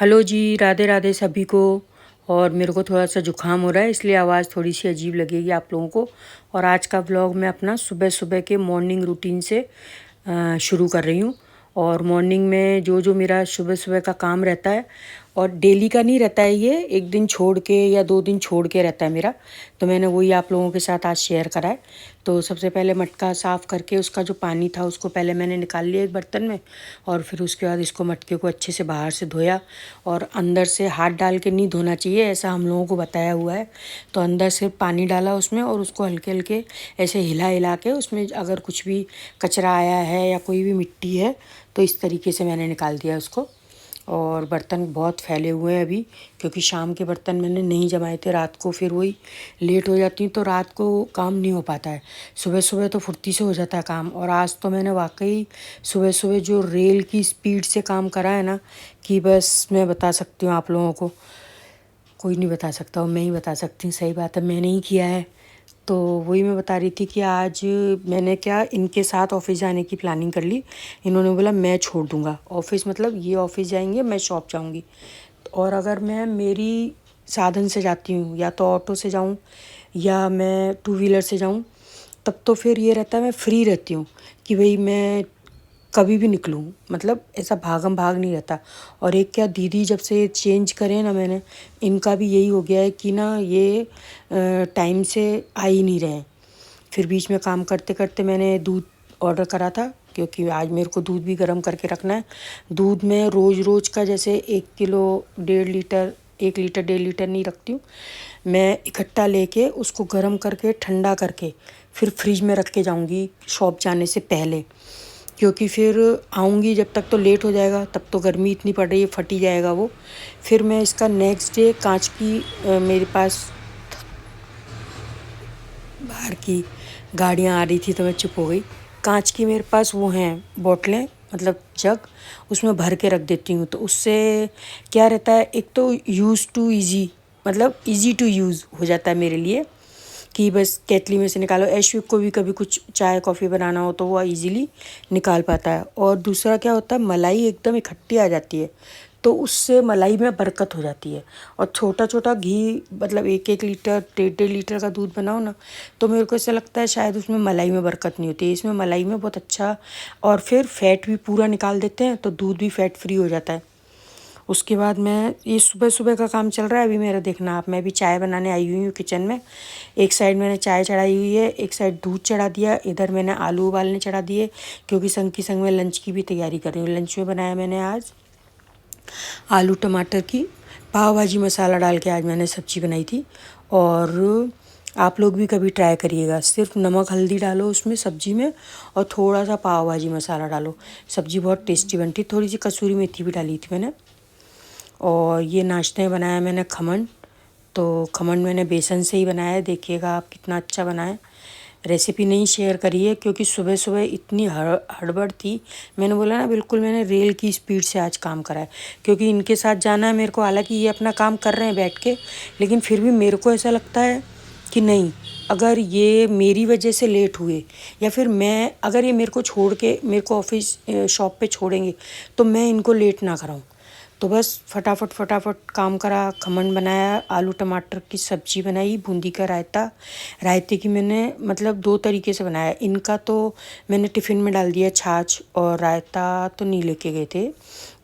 Hello जी, राधे राधे सभी को। और मेरे को थोड़ा सा जुकाम हो रहा है, इसलिए आवाज़ थोड़ी सी अजीब लगेगी आप लोगों को। और आज का व्लॉग मैं अपना सुबह सुबह के मॉर्निंग रूटीन से शुरू कर रही हूँ। और मॉर्निंग में जो जो मेरा सुबह सुबह का काम रहता है, और डेली का नहीं रहता है, ये एक दिन छोड़ के या 2 दिन छोड़ के रहता है मेरा। तो मैंने वही आप लोगों के साथ आज शेयर करा है। तो सबसे पहले मटका साफ़ करके उसका जो पानी था उसको पहले मैंने निकाल लिया एक बर्तन में। और फिर उसके बाद इसको मटके को अच्छे से बाहर से धोया। और अंदर से हाथ डाल के नहीं धोना चाहिए, ऐसा हम लोगों को बताया हुआ है। तो अंदर से पानी डाला उसमें और उसको हल्के हल्के ऐसे हिला हिला के उसमें अगर कुछ भी कचरा आया है या कोई भी मिट्टी है तो इस तरीके से मैंने निकाल दिया उसको। और बर्तन बहुत फैले हुए हैं अभी, क्योंकि शाम के बर्तन मैंने नहीं जमाए थे रात को, फिर वही लेट हो जाती तो रात को काम नहीं हो पाता है। सुबह सुबह तो फुर्ती से हो जाता है काम। और आज तो मैंने वाकई सुबह सुबह जो रेल की स्पीड से काम करा है ना, कि बस मैं बता सकती हूँ आप लोगों को, कोई नहीं बता सकता, और मैं ही बता सकती हूँ। सही बात है, मैंने ही किया है। तो वही मैं बता रही थी कि आज मैंने क्या इनके साथ ऑफिस जाने की प्लानिंग कर ली। इन्होंने बोला मैं छोड़ दूँगा ऑफिस, मतलब ये ऑफिस जाएंगे, मैं शॉप जाऊँगी। और अगर मैं मेरी साधन से जाती हूँ, या तो ऑटो से जाऊँ या मैं टू व्हीलर से जाऊँ, तब तो फिर ये रहता है मैं फ्री रहती हूँ कि भाई मैं कभी भी निकलूँ, मतलब ऐसा भागम भाग नहीं रहता। और एक क्या दीदी जब से चेंज करे ना मैंने, इनका भी यही हो गया है कि ना ये टाइम से आ ही नहीं रहे हैं। फिर बीच में काम करते करते मैंने दूध ऑर्डर करा था, क्योंकि आज मेरे को दूध भी गर्म करके रखना है। दूध में रोज़ रोज़ का जैसे 1 किलो 1.5 लीटर, 1 लीटर 1.5 लीटर नहीं रखती हूँ मैं, इकट्ठा लेके उसको गर्म करके ठंडा करके फिर फ्रिज में रख के जाऊँगी शॉप जाने से पहले। क्योंकि फिर आऊँगी जब तक तो लेट हो जाएगा, तब तो गर्मी इतनी पड़ रही है, फट ही जाएगा वो। फिर मैं इसका नेक्स्ट डे कांच की मेरे पास बाहर की गाड़ियाँ आ रही थी तो मैं चुप हो गई। कांच की मेरे पास वो हैं बोतलें, मतलब जग, उसमें भर के रख देती हूँ। तो उससे क्या रहता है, एक तो यूज़ टू ईज़ी, मतलब ईज़ी टू यूज़ हो जाता है मेरे लिए, कि बस केतली में से निकालो। ऐश्विक को भी कभी कुछ चाय कॉफ़ी बनाना हो तो वो इजीली निकाल पाता है। और दूसरा क्या होता है, मलाई एकदम इकट्ठी आ जाती है, तो उससे मलाई में बरकत हो जाती है। और छोटा छोटा घी, मतलब 1-1 लीटर 1.5-1.5 लीटर का दूध बनाओ ना, तो मेरे को ऐसा लगता है शायद उसमें मलाई में बरकत नहीं होती है। इसमें मलाई में बहुत अच्छा, और फिर फैट भी पूरा निकाल देते हैं, तो दूध भी फैट फ्री हो जाता है। उसके बाद मैं ये सुबह सुबह का काम चल रहा है अभी मेरा, देखना आप। मैं अभी चाय बनाने आई हुई हूँ किचन में। एक साइड मैंने चाय चढ़ाई हुई है, एक साइड दूध चढ़ा दिया, इधर मैंने आलू उबालने चढ़ा दिए, क्योंकि संग की संग मैं लंच की भी तैयारी कर रही हूँ। लंच में बनाया मैंने आज आलू टमाटर की पाव भाजी मसाला डाल के आज मैंने सब्ज़ी बनाई थी। और आप लोग भी कभी ट्राई करिएगा, सिर्फ नमक हल्दी डालो उसमें सब्ज़ी में, और थोड़ा सा पाव भाजी मसाला डालो, सब्ज़ी बहुत टेस्टी बनती। थोड़ी सी कसूरी मेथी भी डाली थी मैंने। और ये नाश्ते में बनाया मैंने खमन। तो खमन मैंने बेसन से ही बनाया है, देखिएगा आप कितना अच्छा बना है। रेसिपी नहीं शेयर करी है क्योंकि सुबह सुबह इतनी हड़बड़ थी। मैंने बोला ना, बिल्कुल मैंने रेल की स्पीड से आज काम करा है, क्योंकि इनके साथ जाना है मेरे को। हालांकि ये अपना काम कर रहे हैं बैठ के, लेकिन फिर भी मेरे को ऐसा लगता है कि नहीं, अगर ये मेरी वजह से लेट हुए, या फिर मैं अगर ये मेरे को छोड़ के मेरे को ऑफिस शॉप पे छोड़ेंगे, तो मैं इनको लेट ना कराऊँ। तो बस फटाफट फटाफट काम करा, खमन बनाया, आलू टमाटर की सब्ज़ी बनाई, बूंदी का रायता। रायते की मैंने मतलब 2 तरीके से बनाया। इनका तो मैंने टिफ़िन में डाल दिया छाछ, और रायता तो नहीं लेके गए थे,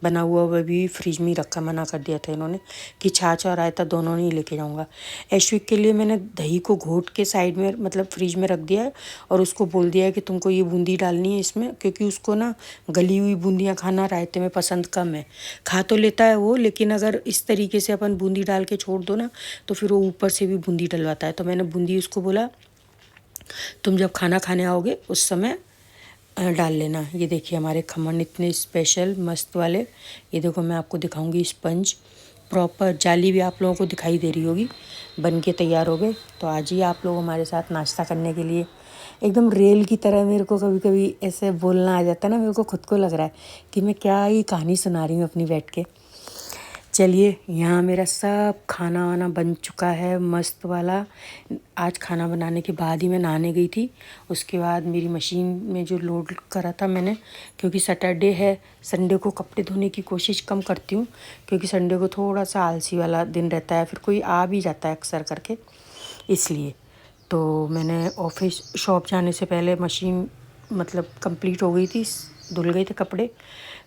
बना हुआ वह भी फ्रिज में ही रखा, मना कर दिया था इन्होंने कि छाछ और रायता दोनों नहीं लेके जाऊँगा। ऐश्विक के लिए मैंने दही को घोट के साइड में, मतलब फ्रिज में रख दिया है, और उसको बोल दिया है कि तुमको ये बूंदी डालनी है इसमें, क्योंकि उसको ना गली हुई बूंदियाँ खाना रायते में पसंद कम है। खा तो लेता है वो, लेकिन अगर इस तरीके से अपन बूंदी डाल के छोड़ दो ना, तो फिर वो ऊपर से भी बूंदी डलवाता है। तो मैंने बूंदी उसको बोला तुम जब खाना खाने आओगे उस समय डाल लेना। ये देखिए हमारे खमन इतने स्पेशल मस्त वाले। ये देखो मैं आपको दिखाऊंगी, स्पंज प्रॉपर जाली भी आप लोगों को दिखाई दे रही होगी, बन के तैयार हो गए। तो आज ही आप लोग हमारे साथ नाश्ता करने के लिए। एकदम रेल की तरह मेरे को कभी कभी ऐसे बोलना आ जाता है ना, मेरे को खुद को लग रहा है कि मैं क्या ही कहानी सुना रही हूँ अपनी बैठ के। चलिए, यहाँ मेरा सब खाना वाना बन चुका है मस्त वाला। आज खाना बनाने के बाद ही मैं नहाने गई थी। उसके बाद मेरी मशीन में जो लोड करा था मैंने, क्योंकि सैटरडे है, संडे को कपड़े धोने की कोशिश कम करती हूँ, क्योंकि संडे को थोड़ा सा आलसी वाला दिन रहता है, फिर कोई आ भी जाता है अक्सर करके, इसलिए। तो मैंने ऑफिस शॉप जाने से पहले मशीन मतलब कंप्लीट हो गई थी, धुल गए थे कपड़े।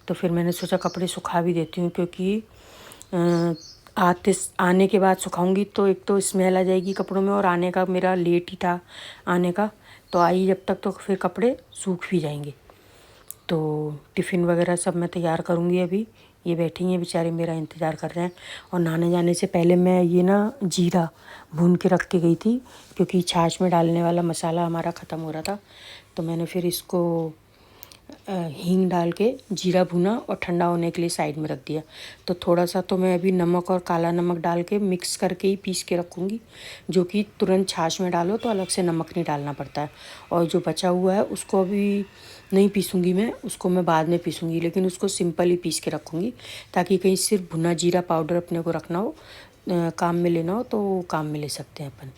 तो फिर मैंने सोचा कपड़े सुखा भी देती हूँ, क्योंकि आने के बाद सुखाऊंगी तो एक तो स्मेल आ जाएगी कपड़ों में, और आने का मेरा लेट ही था आने का, तो आई जब तक तो फिर कपड़े सूख भी जाएंगे। तो टिफ़िन वगैरह सब मैं तैयार करूँगी। अभी ये बैठी हैं बेचारे, मेरा इंतज़ार कर रहे हैं। और नहाने जाने से पहले मैं ये ना जीरा भून के रख के गई थी, क्योंकि छाछ में डालने वाला मसाला हमारा ख़त्म हो रहा था। तो मैंने फिर इसको हींग डाल के जीरा भुना और ठंडा होने के लिए साइड में रख दिया। तो थोड़ा सा तो मैं अभी नमक और काला नमक डाल के मिक्स करके ही पीस के रखूँगी, जो कि तुरंत छाछ में डालो तो अलग से नमक नहीं डालना पड़ता है। और जो बचा हुआ है उसको अभी नहीं पीसूँगी मैं, उसको मैं बाद में पीसूँगी, लेकिन उसको सिंपल ही पीस के रखूँगी, ताकि कहीं सिर्फ भुना जीरा पाउडर अपने को रखना हो, काम में लेना हो तो काम में ले सकते हैं अपन।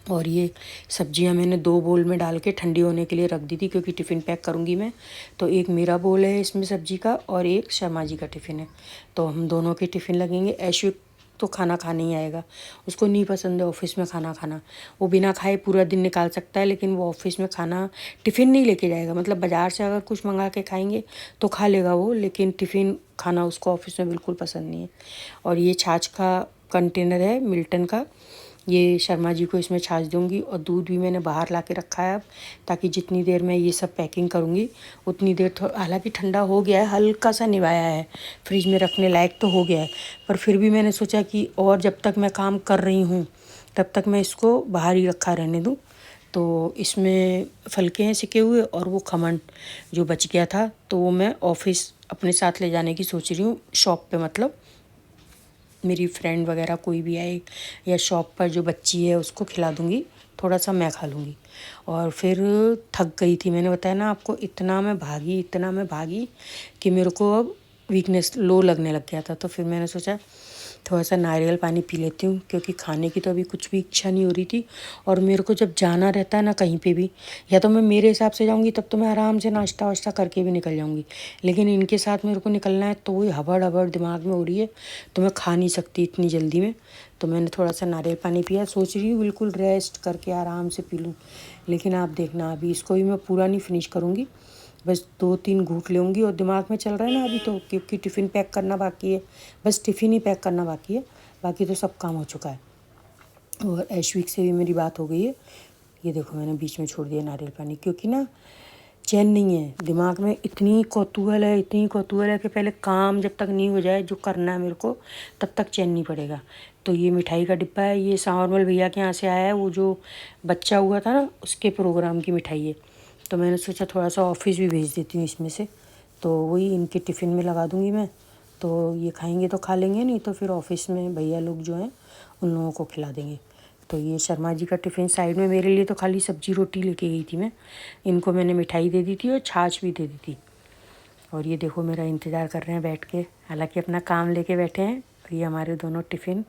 और ये सब्जियां मैंने 2 बोल में डाल के ठंडी होने के लिए रख दी थी, क्योंकि टिफ़िन पैक करूँगी मैं। तो एक मेरा बोल है इसमें सब्जी का, और एक शर्मा जी का टिफ़िन है, तो हम दोनों के टिफ़िन लगेंगे। ऐशु तो खाना खाने ही आएगा, उसको नहीं पसंद है ऑफिस में खाना खाना। वो बिना खाए पूरा दिन निकाल सकता है, लेकिन वो ऑफिस में खाना टिफ़िन नहीं लेके जाएगा। मतलब बाज़ार से अगर कुछ मंगा के खाएंगे तो खा लेगा वो, लेकिन टिफ़िन खाना उसको ऑफिस में बिल्कुल पसंद नहीं है। और ये छाछ का कंटेनर है मिल्टन का, ये शर्मा जी को इसमें छाछ दूँगी। और दूध भी मैंने बाहर ला के रखा है अब, ताकि जितनी देर मैं ये सब पैकिंग करूँगी उतनी देर हालांकि ठंडा हो गया है, हल्का सा निवाया है, फ्रिज में रखने लायक तो हो गया है, पर फिर भी मैंने सोचा कि और जब तक मैं काम कर रही हूँ तब तक मैं इसको बाहर ही रखा रहने दूँ। तो इसमें फलके हैं सिके हुए, और वो खमन जो बच गया था तो वो मैं ऑफिस अपने साथ ले जाने की सोच रही हूँ, शॉप पे। मतलब मेरी फ्रेंड वगैरह कोई भी आए या शॉप पर जो बच्ची है उसको खिला दूँगी, थोड़ा सा मैं खा लूँगी। और फिर थक गई थी, मैंने बताया ना आपको, इतना मैं भागी कि मेरे को अब वीकनेस लो लगने लग गया था। तो फिर मैंने सोचा थोड़ा सा नारियल पानी पी लेती हूँ, क्योंकि खाने की तो अभी कुछ भी इच्छा नहीं हो रही थी। और मेरे को जब जाना रहता है ना कहीं पे भी, या तो मैं मेरे हिसाब से जाऊँगी तब तो मैं आराम से नाश्ता वाश्ता करके भी निकल जाऊँगी, लेकिन इनके साथ मेरे को निकलना है तो वही हबड़ हबड़ दिमाग में हो रही है, तो मैं खा नहीं सकती इतनी जल्दी में। तो मैंने थोड़ा सा नारियल पानी पिया, सोच रही हूँ बिल्कुल रेस्ट करके आराम से पी लूँ। लेकिन आप देखना, अभी इसको भी मैं पूरा नहीं फिनिश करूँगी, बस 2-3 घूंट लूँगी। और दिमाग में चल रहा है ना अभी तो, क्योंकि टिफ़िन पैक करना बाकी है, बस टिफ़िन ही पैक करना बाकी है, बाकी तो सब काम हो चुका है। और ऐश्विक से भी मेरी बात हो गई है। ये देखो मैंने बीच में छोड़ दिया नारियल पानी, क्योंकि ना चैन नहीं है दिमाग में, इतनी कौतूहल है कि पहले काम जब तक नहीं हो जाए जो करना है मेरे को, तब तक चैन नहीं पड़ेगा। तो ये मिठाई का डिब्बा है, ये सांवरमल भैया के यहाँ से आया है, वो जो बच्चा हुआ था ना उसके प्रोग्राम की मिठाई है। तो मैंने सोचा थोड़ा सा ऑफिस भी भेज देती हूँ इसमें से, तो वही इनके टिफ़िन में लगा दूँगी मैं। तो ये खाएंगे तो खा लेंगे, नहीं तो फिर ऑफिस में भैया लोग जो हैं उन लोगों को खिला देंगे। तो ये शर्मा जी का टिफ़िन साइड में, मेरे लिए तो खाली सब्जी रोटी लेके गई थी मैं, इनको मैंने मिठाई दे दी थी और छाछ भी दे दी थी। और ये देखो मेरा इंतज़ार कर रहे हैं बैठ के, हालांकि अपना काम लेके बैठे हैं। और ये हमारे दोनों टिफ़िन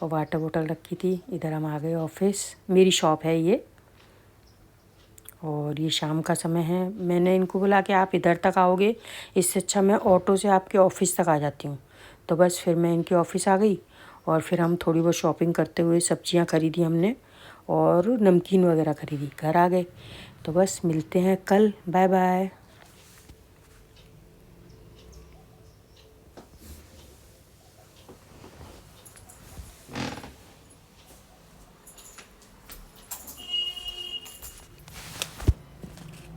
और वाटर बोतल रखी थी, इधर हम आ गए ऑफिस। मेरी शॉप है ये, और ये शाम का समय है। मैंने इनको बोला कि आप इधर तक आओगे, इससे अच्छा मैं ऑटो से आपके ऑफिस तक आ जाती हूँ। तो बस फिर मैं इनके ऑफिस आ गई, और फिर हम थोड़ी बहुत शॉपिंग करते हुए सब्जियाँ खरीदी हमने, और नमकीन वगैरह खरीदी, घर आ गए। तो बस मिलते हैं कल, बाय बाय।